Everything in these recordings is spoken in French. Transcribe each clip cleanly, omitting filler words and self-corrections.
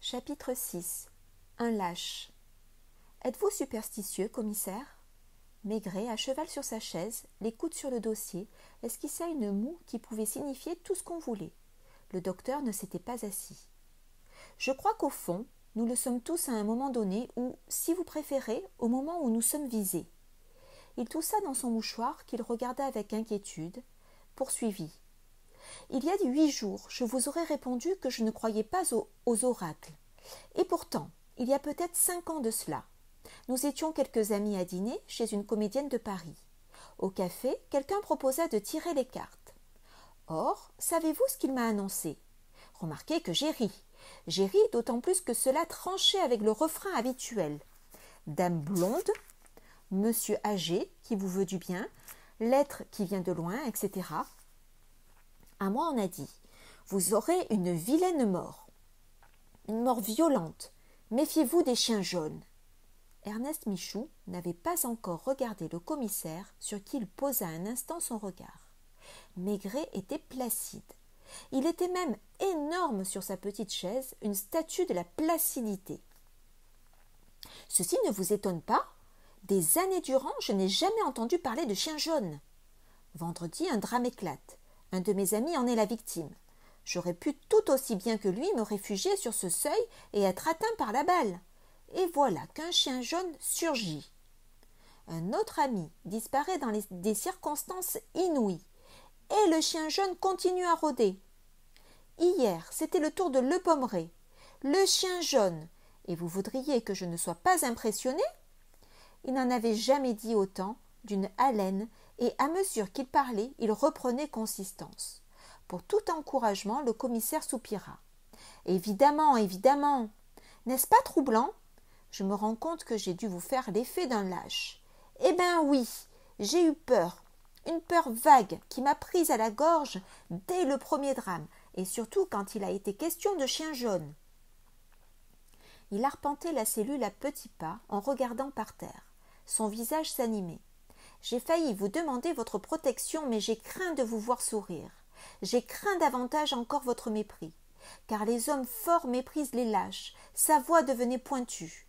Chapitre 6. Un lâche. Êtes-vous superstitieux, commissaire? Maigret, à cheval sur sa chaise, les coudes sur le dossier, esquissa une moue qui pouvait signifier tout ce qu'on voulait. Le docteur ne s'était pas assis. Je crois qu'au fond, nous le sommes tous à un moment donné ou, si vous préférez, au moment où nous sommes visés. Il toussa dans son mouchoir qu'il regarda avec inquiétude, poursuivit. Il y a 8 jours, je vous aurais répondu que je ne croyais pas aux oracles. Et pourtant, il y a peut-être 5 ans de cela. Nous étions quelques amis à dîner chez une comédienne de Paris. Au café, quelqu'un proposa de tirer les cartes. Or, savez-vous ce qu'il m'a annoncé? Remarquez que j'ai ri. J'ai ri d'autant plus que cela tranchait avec le refrain habituel. Dame blonde, monsieur âgé qui vous veut du bien, l'être qui vient de loin, etc. À moi, on a dit « Vous aurez une vilaine mort. Une mort violente. Méfiez-vous des chiens jaunes. » Ernest Michoud n'avait pas encore regardé le commissaire sur qui il posa un instant son regard. Maigret était placide. Il était même énorme sur sa petite chaise, une statue de la placidité. « Ceci ne vous étonne pas? Des années durant, je n'ai jamais entendu parler de chiens jaunes. Vendredi, un drame éclate. Un de mes amis en est la victime. J'aurais pu tout aussi bien que lui me réfugier sur ce seuil et être atteint par la balle. Et voilà qu'un chien jaune surgit. Un autre ami disparaît dans des circonstances inouïes. Et le chien jaune continue à rôder. Hier, c'était le tour de Le Pommeraye. Le chien jaune. Et vous voudriez que je ne sois pas impressionné? Il n'en avait jamais dit autant, d'une haleine, et à mesure qu'il parlait, il reprenait consistance. Pour tout encouragement, le commissaire soupira. « Évidemment, évidemment. N'est-ce pas troublant? Je me rends compte que j'ai dû vous faire l'effet d'un lâche. Eh bien oui, j'ai eu peur. Une peur vague qui m'a prise à la gorge dès le premier drame, et surtout quand il a été question de chien jaune. » Il arpentait la cellule à petits pas en regardant par terre. Son visage s'animait. J'ai failli vous demander votre protection, mais j'ai craint de vous voir sourire. J'ai craint davantage encore votre mépris, car les hommes forts méprisent les lâches. Sa voix devenait pointue.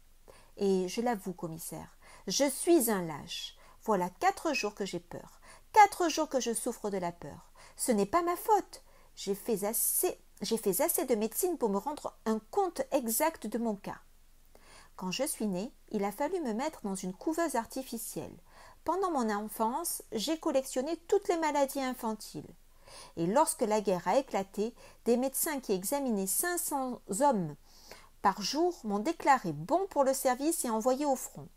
Et je l'avoue, commissaire, je suis un lâche. Voilà 4 jours que j'ai peur, 4 jours que je souffre de la peur. Ce n'est pas ma faute. J'ai fait assez de médecine pour me rendre un compte exact de mon cas. Quand je suis née, il a fallu me mettre dans une couveuse artificielle. Pendant mon enfance, j'ai collectionné toutes les maladies infantiles. Et lorsque la guerre a éclaté, des médecins qui examinaient 500 hommes par jour m'ont déclaré bon pour le service et envoyé au front.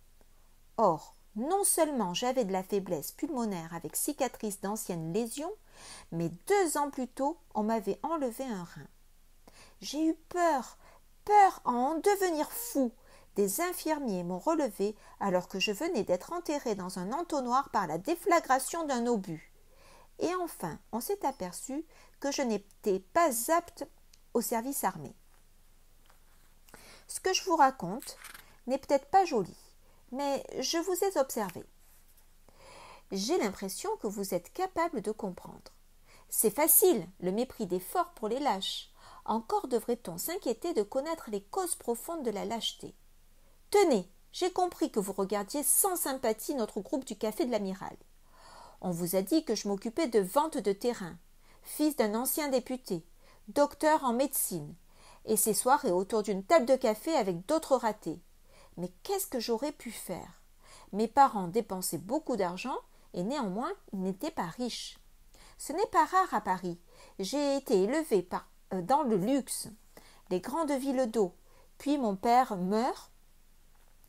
Or, non seulement j'avais de la faiblesse pulmonaire avec cicatrices d'anciennes lésions, mais 2 ans plus tôt, on m'avait enlevé un rein. J'ai eu peur à en devenir fou. Des infirmiers m'ont relevé alors que je venais d'être enterré dans un entonnoir par la déflagration d'un obus. Et enfin, on s'est aperçu que je n'étais pas apte au service armé. Ce que je vous raconte n'est peut-être pas joli, mais je vous ai observé. J'ai l'impression que vous êtes capable de comprendre. C'est facile, le mépris des forts pour les lâches. Encore devrait-on s'inquiéter de connaître les causes profondes de la lâcheté. Tenez, j'ai compris que vous regardiez sans sympathie notre groupe du Café de l'Amiral. On vous a dit que je m'occupais de vente de terrain, fils d'un ancien député, docteur en médecine, et ces soirées autour d'une table de café avec d'autres ratés. Mais qu'est-ce que j'aurais pu faire? Mes parents dépensaient beaucoup d'argent et néanmoins ils n'étaient pas riches. Ce n'est pas rare à Paris. J'ai été élevé dans le luxe, les grandes villes d'eau. Puis mon père meurt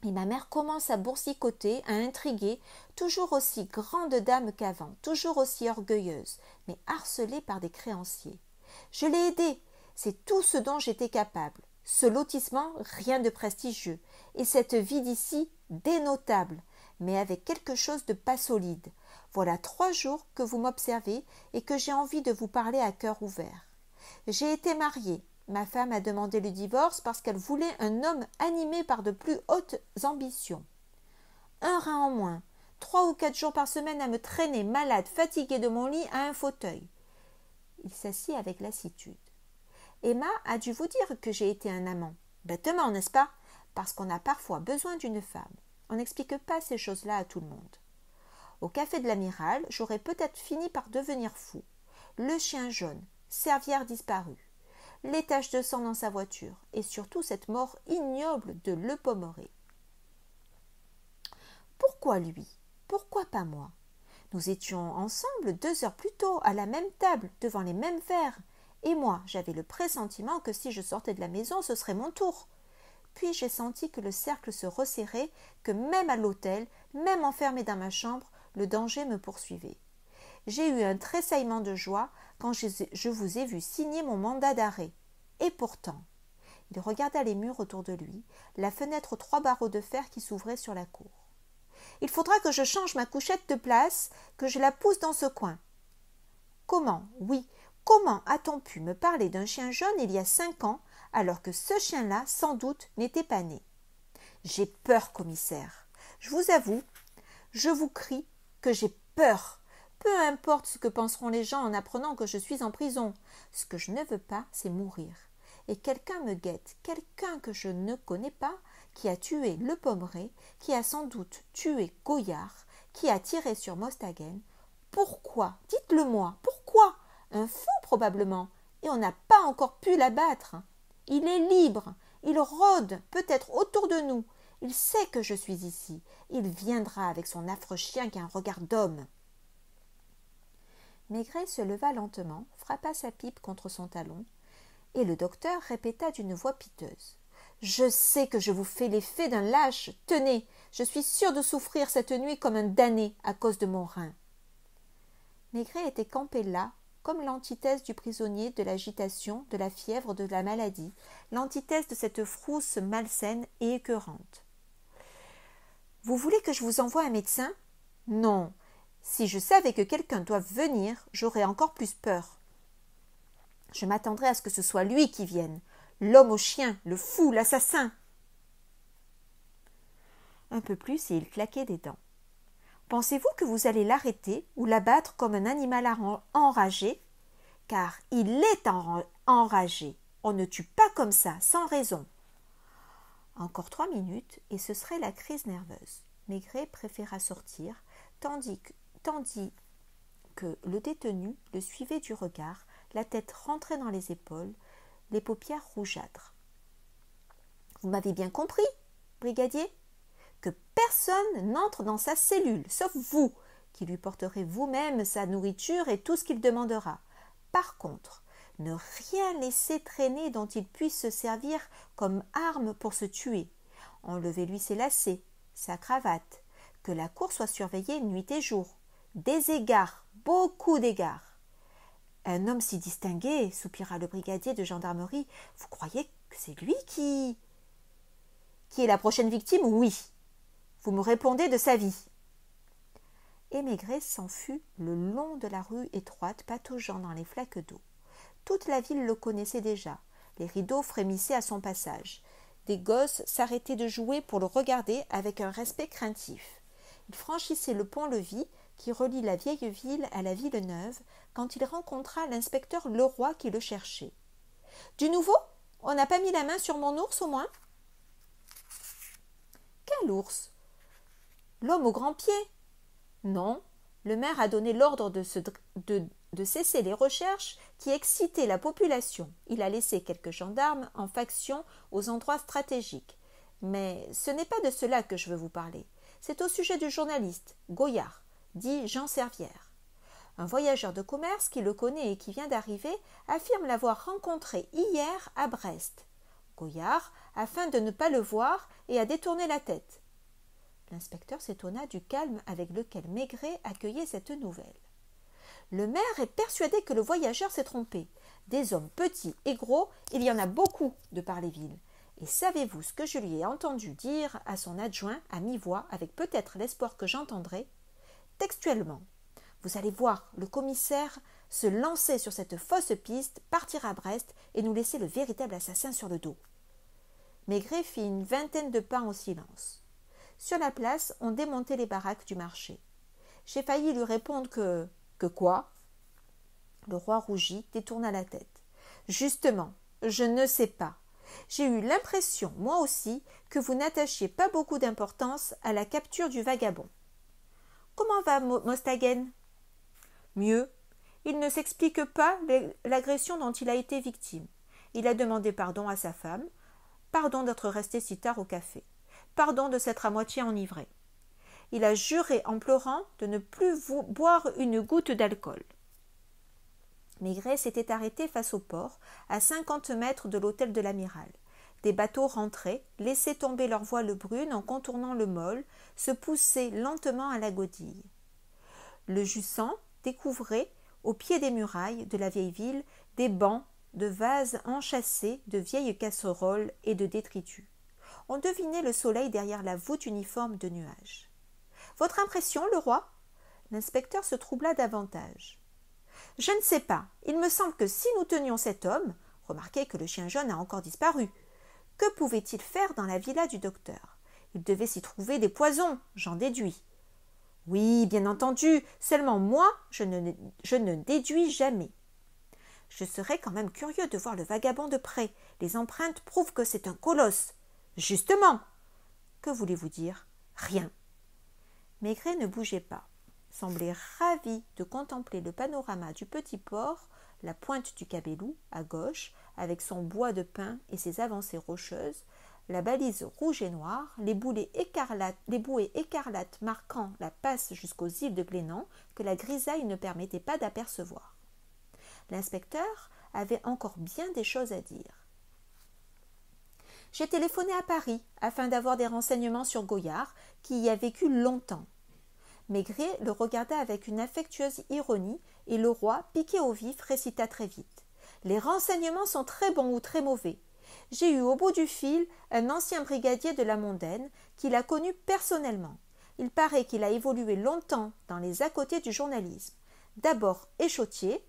et ma mère commence à boursicoter, à intriguer, toujours aussi grande dame qu'avant, toujours aussi orgueilleuse, mais harcelée par des créanciers. Je l'ai aidée, c'est tout ce dont j'étais capable. Ce lotissement, rien de prestigieux, et cette vie d'ici, dénotable, mais avec quelque chose de pas solide. Voilà 3 jours que vous m'observez et que j'ai envie de vous parler à cœur ouvert. J'ai été mariée. Ma femme a demandé le divorce parce qu'elle voulait un homme animé par de plus hautes ambitions. 1 rein en moins, 3 ou 4 jours par semaine à me traîner, malade, fatiguée de mon lit, à un fauteuil. Il s'assit avec lassitude. Emma a dû vous dire que j'ai été un amant. Bêtement, n'est-ce pas? Parce qu'on a parfois besoin d'une femme. On n'explique pas ces choses-là à tout le monde. Au café de l'amiral, j'aurais peut-être fini par devenir fou. Le chien jaune, Servière disparue, les taches de sang dans sa voiture, et surtout cette mort ignoble de Le Pommeraye. Pourquoi lui? Pourquoi pas moi? Nous étions ensemble 2 heures plus tôt, à la même table, devant les mêmes verres, et moi, j'avais le pressentiment que si je sortais de la maison, ce serait mon tour. Puis j'ai senti que le cercle se resserrait, que même à l'hôtel, même enfermé dans ma chambre, le danger me poursuivait. J'ai eu un tressaillement de joie quand je vous ai vu signer mon mandat d'arrêt. Et pourtant, il regarda les murs autour de lui, la fenêtre aux 3 barreaux de fer qui s'ouvrait sur la cour. Il faudra que je change ma couchette de place, que je la pousse dans ce coin. Comment, oui, comment a-t-on pu me parler d'un chien jaune il y a 5 ans, alors que ce chien-là, sans doute, n'était pas né? J'ai peur, commissaire. Je vous avoue, je vous crie que j'ai peur. Peu importe ce que penseront les gens en apprenant que je suis en prison. Ce que je ne veux pas, c'est mourir. Et quelqu'un me guette, quelqu'un que je ne connais pas, qui a tué Le Pommeraye, qui a sans doute tué Goyard, qui a tiré sur Mostaganem. Pourquoi? Dites-le-moi, pourquoi? Un fou probablement, et on n'a pas encore pu l'abattre. Il est libre, il rôde peut-être autour de nous. Il sait que je suis ici. Il viendra avec son affreux chien qui a un regard d'homme. Maigret se leva lentement, frappa sa pipe contre son talon, et le docteur répéta d'une voix piteuse. « Je sais que je vous fais l'effet d'un lâche. Tenez, je suis sûr de souffrir cette nuit comme un damné à cause de mon rein. » Maigret était campé là, comme l'antithèse du prisonnier, de l'agitation, de la fièvre, de la maladie, l'antithèse de cette frousse malsaine et écœurante. « Vous voulez que je vous envoie un médecin? » ?»« Non. Si je savais que quelqu'un doit venir, j'aurais encore plus peur. Je m'attendrais à ce que ce soit lui qui vienne, l'homme au chien, le fou, l'assassin. » Un peu plus et il claquait des dents. « Pensez-vous que vous allez l'arrêter ou l'abattre comme un animal enragé? Car il est enragé. On ne tue pas comme ça, sans raison. » Encore 3 minutes et ce serait la crise nerveuse. Maigret préféra sortir, tandis que le détenu le suivait du regard, la tête rentrée dans les épaules, les paupières rougeâtres. « Vous m'avez bien compris, brigadier? Que personne n'entre dans sa cellule, sauf vous, qui lui porterez vous-même sa nourriture et tout ce qu'il demandera. Par contre, ne rien laisser traîner dont il puisse se servir comme arme pour se tuer. Enlevez-lui ses lacets, sa cravate, que la cour soit surveillée nuit et jour. Des égards, beaucoup d'égards. » « Un homme si distingué, soupira le brigadier de gendarmerie, vous croyez que c'est lui qui est la prochaine victime? Oui. Vous me répondez de sa vie. » Et Maigret s'en fut le long de la rue étroite, pataugeant dans les flaques d'eau. Toute la ville le connaissait déjà. Les rideaux frémissaient à son passage. Des gosses s'arrêtaient de jouer pour le regarder avec un respect craintif. Il franchissait le pont-levis qui relie la vieille ville à la ville neuve, quand il rencontra l'inspecteur Leroy qui le cherchait. « Du nouveau? On n'a pas mis la main sur mon ours au moins ?»« Quel ours? L'homme aux grands pieds? » ?»« Non, le maire a donné l'ordre de cesser les recherches qui excitaient la population. Il a laissé quelques gendarmes en faction aux endroits stratégiques. Mais ce n'est pas de cela que je veux vous parler. C'est au sujet du journaliste, Goyard, dit Jean Servière. Un voyageur de commerce qui le connaît et qui vient d'arriver affirme l'avoir rencontré hier à Brest. Goyard, afin de ne pas le voir, et a détourné la tête. L'inspecteur s'étonna du calme avec lequel Maigret accueillait cette nouvelle. Le maire est persuadé que le voyageur s'est trompé. Des hommes petits et gros, il y en a beaucoup de par les villes. Et savez-vous ce que je lui ai entendu dire à son adjoint à mi-voix, avec peut-être l'espoir que j'entendrai? Textuellement, vous allez voir le commissaire se lancer sur cette fausse piste, partir à Brest et nous laisser le véritable assassin sur le dos. Maigret fit une 20aine de pas en silence. Sur la place, on démontait les baraques du marché. J'ai failli lui répondre que quoi? Le roi rougit, détourna la tête. Justement, je ne sais pas. J'ai eu l'impression, moi aussi, que vous n'attachiez pas beaucoup d'importance à la capture du vagabond. Comment va Mostaganem ? Mieux. Il ne s'explique pas l'agression dont il a été victime. Il a demandé pardon à sa femme, pardon d'être resté si tard au café, pardon de s'être à moitié enivré. Il a juré en pleurant de ne plus boire une goutte d'alcool. Maigret s'était arrêté face au port, à 50 mètres de l'hôtel de l'amiral. Des bateaux rentraient, laissaient tomber leurs voiles brunes en contournant le môle, se poussaient lentement à la godille. Le Jussan découvrait, au pied des murailles de la vieille ville, des bancs, de vases enchâssés, de vieilles casseroles et de détritus. On devinait le soleil derrière la voûte uniforme de nuages. « Votre impression, le roi » L'inspecteur se troubla davantage. « Je ne sais pas. Il me semble que si nous tenions cet homme, remarquez que le chien jaune a encore disparu, que pouvait-il faire dans la villa du docteur ? Il devait s'y trouver des poisons, j'en déduis. » « Oui, bien entendu, seulement moi, je ne déduis jamais. » « Je serais quand même curieux de voir le vagabond de près. Les empreintes prouvent que c'est un colosse. »« Justement !»« Que voulez-vous dire ?»« Rien. » Maigret ne bougeait pas, semblait ravi de contempler le panorama du petit port, la pointe du Cabellou, à gauche, avec son bois de pin et ses avancées rocheuses, la balise rouge et noire, les bouées écarlates marquant la passe jusqu'aux îles de Glénan que la grisaille ne permettait pas d'apercevoir. L'inspecteur avait encore bien des choses à dire. « J'ai téléphoné à Paris afin d'avoir des renseignements sur Goyard, qui y a vécu longtemps. » Maigret le regarda avec une affectueuse ironie et le roi, piqué au vif, récita très vite. « Les renseignements sont très bons ou très mauvais. J'ai eu au bout du fil un ancien brigadier de la Mondaine qui l'a connu personnellement. Il paraît qu'il a évolué longtemps dans les à-côtés du journalisme. D'abord échautier,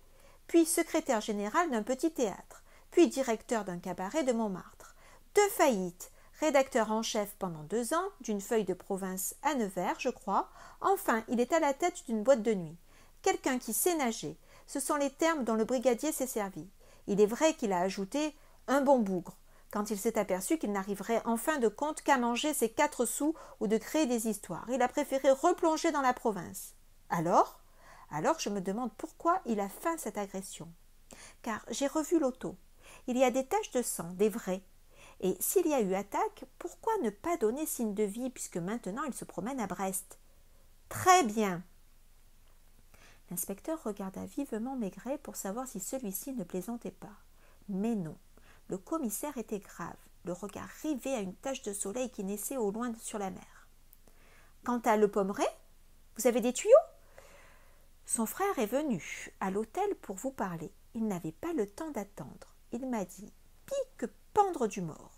puis secrétaire général d'un petit théâtre, puis directeur d'un cabaret de Montmartre. 2 faillites, rédacteur en chef pendant 2 ans, d'une feuille de province à Nevers, je crois. Enfin, il est à la tête d'une boîte de nuit. Quelqu'un qui sait nager. Ce sont les termes dont le brigadier s'est servi. Il est vrai qu'il a ajouté un bon bougre, quand il s'est aperçu qu'il n'arriverait en fin de compte qu'à manger ses 4 sous ou de créer des histoires. Il a préféré replonger dans la province. Alors je me demande pourquoi il a feint cette agression. Car j'ai revu l'auto. Il y a des taches de sang, des vraies. Et s'il y a eu attaque, pourquoi ne pas donner signe de vie puisque maintenant il se promène à Brest ? Très bien. L'inspecteur regarda vivement Maigret pour savoir si celui-ci ne plaisantait pas. Mais non. Le commissaire était grave, le regard rivé à une tache de soleil qui naissait au loin sur la mer. « Quant à Le Pommeraye, vous avez des tuyaux ?»« Son frère est venu à l'hôtel pour vous parler. Il n'avait pas le temps d'attendre. Il m'a dit « pique pendre du mort ».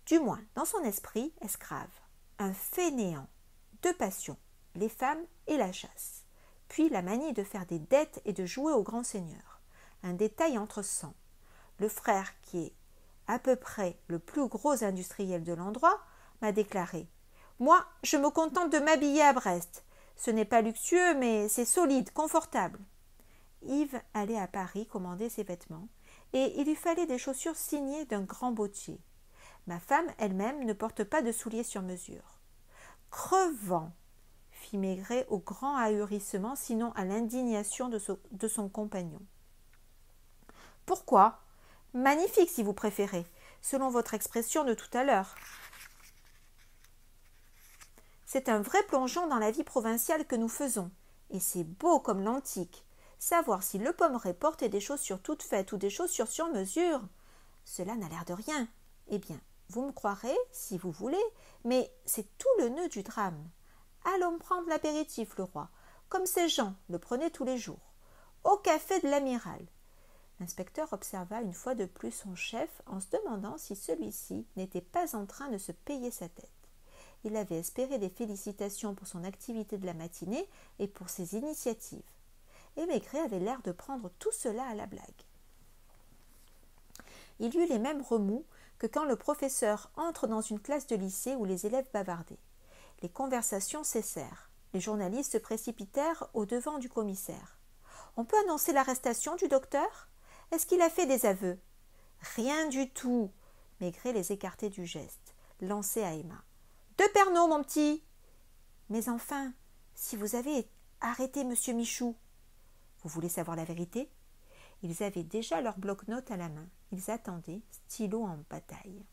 Du moins, dans son esprit, est-ce grave ? Un fainéant, 2 passions, les femmes et la chasse. Puis la manie de faire des dettes et de jouer au grand seigneur. Un détail entre 100. Le frère, qui est à peu près le plus gros industriel de l'endroit, m'a déclaré « Moi, je me contente de m'habiller à Brest. Ce n'est pas luxueux, mais c'est solide, confortable. » Yves allait à Paris commander ses vêtements, et il lui fallait des chaussures signées d'un grand bottier. Ma femme elle-même ne porte pas de souliers sur mesure. « Crevant !» fit Maigret au grand ahurissement, sinon à l'indignation de son compagnon. « Pourquoi ? Magnifique si vous préférez, selon votre expression de tout à l'heure. C'est un vrai plongeon dans la vie provinciale que nous faisons, et c'est beau comme l'antique. Savoir si Le Pommeraye portait des chaussures toutes faites ou des chaussures sur mesure, cela n'a l'air de rien. Eh bien, vous me croirez, si vous voulez, mais c'est tout le nœud du drame. Allons prendre l'apéritif, le roi, comme ces gens le prenaient tous les jours, au café de l'amiral. » L'inspecteur observa une fois de plus son chef en se demandant si celui-ci n'était pas en train de se payer sa tête. Il avait espéré des félicitations pour son activité de la matinée et pour ses initiatives. Et Maigret avait l'air de prendre tout cela à la blague. Il eut les mêmes remous que quand le professeur entre dans une classe de lycée où les élèves bavardaient. Les conversations cessèrent. Les journalistes se précipitèrent au-devant du commissaire. « On peut annoncer l'arrestation du docteur ? Est-ce qu'il a fait des aveux ? » Rien du tout. Maigret les écartait du geste, lançait à Emma. 2 Pernod, mon petit. Mais enfin, si vous avez arrêté monsieur Michou. Vous voulez savoir la vérité? Ils avaient déjà leur bloc-notes à la main. Ils attendaient, stylo en bataille.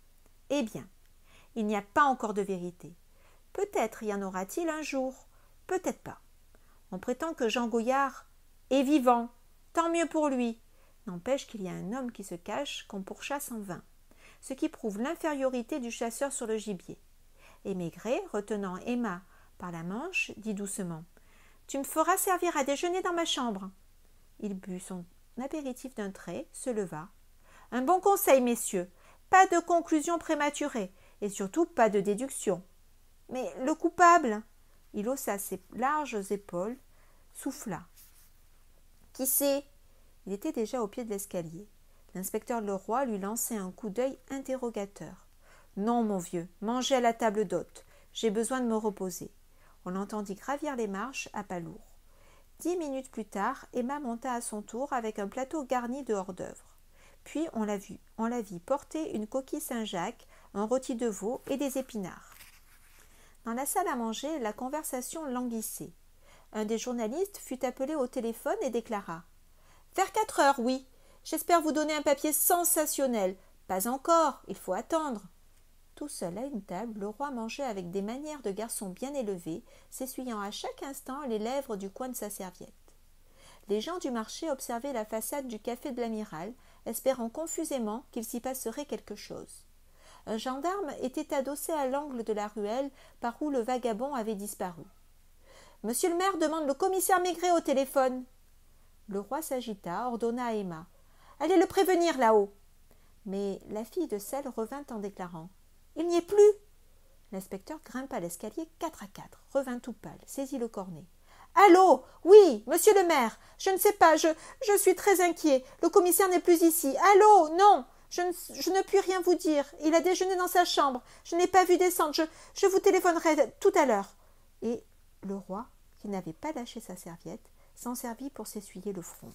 Eh bien, il n'y a pas encore de vérité. Peut-être y en aura-t-il un jour, peut-être pas. On prétend que Jean Gouillard est vivant, tant mieux pour lui. N'empêche qu'il y a un homme qui se cache qu'on pourchasse en vain, ce qui prouve l'infériorité du chasseur sur le gibier. Et Maigret, retenant Emma par la manche, dit doucement « Tu me feras servir à déjeuner dans ma chambre. » Il but son apéritif d'un trait, se leva. « Un bon conseil, messieurs, pas de conclusion prématurée, et surtout pas de déduction. » « Mais le coupable ?» Il haussa ses larges épaules, souffla. « Qui c'est ?» Il était déjà au pied de l'escalier. L'inspecteur Leroy lui lançait un coup d'œil interrogateur. « Non, mon vieux, mangez à la table d'hôte. J'ai besoin de me reposer. » On l'entendit gravir les marches à pas lourds. 10 minutes plus tard, Emma monta à son tour avec un plateau garni de hors-d'œuvre. Puis on la vit porter une coquille Saint-Jacques, un rôti de veau et des épinards. Dans la salle à manger, la conversation languissait. Un des journalistes fut appelé au téléphone et déclara « Vers 4 heures, oui. J'espère vous donner un papier sensationnel. Pas encore, il faut attendre. » Tout seul à une table, le roi mangeait avec des manières de garçon bien élevé, s'essuyant à chaque instant les lèvres du coin de sa serviette. Les gens du marché observaient la façade du café de l'Amiral, espérant confusément qu'il s'y passerait quelque chose. Un gendarme était adossé à l'angle de la ruelle par où le vagabond avait disparu. « Monsieur le maire demande le commissaire Maigret au téléphone. » Le roi s'agita, ordonna à Emma. « Allez le prévenir là-haut. » Mais la fille de selle revint en déclarant. « Il n'y est plus !» L'inspecteur grimpa l'escalier 4 à 4, revint tout pâle, saisit le cornet. « Allô, oui, monsieur le maire, je ne sais pas, je suis très inquiet, le commissaire n'est plus ici. Allô, non, je ne puis rien vous dire, il a déjeuné dans sa chambre, je n'ai pas vu descendre, je vous téléphonerai tout à l'heure. » Et le roi, qui n'avait pas lâché sa serviette, s'en servit pour s'essuyer le front.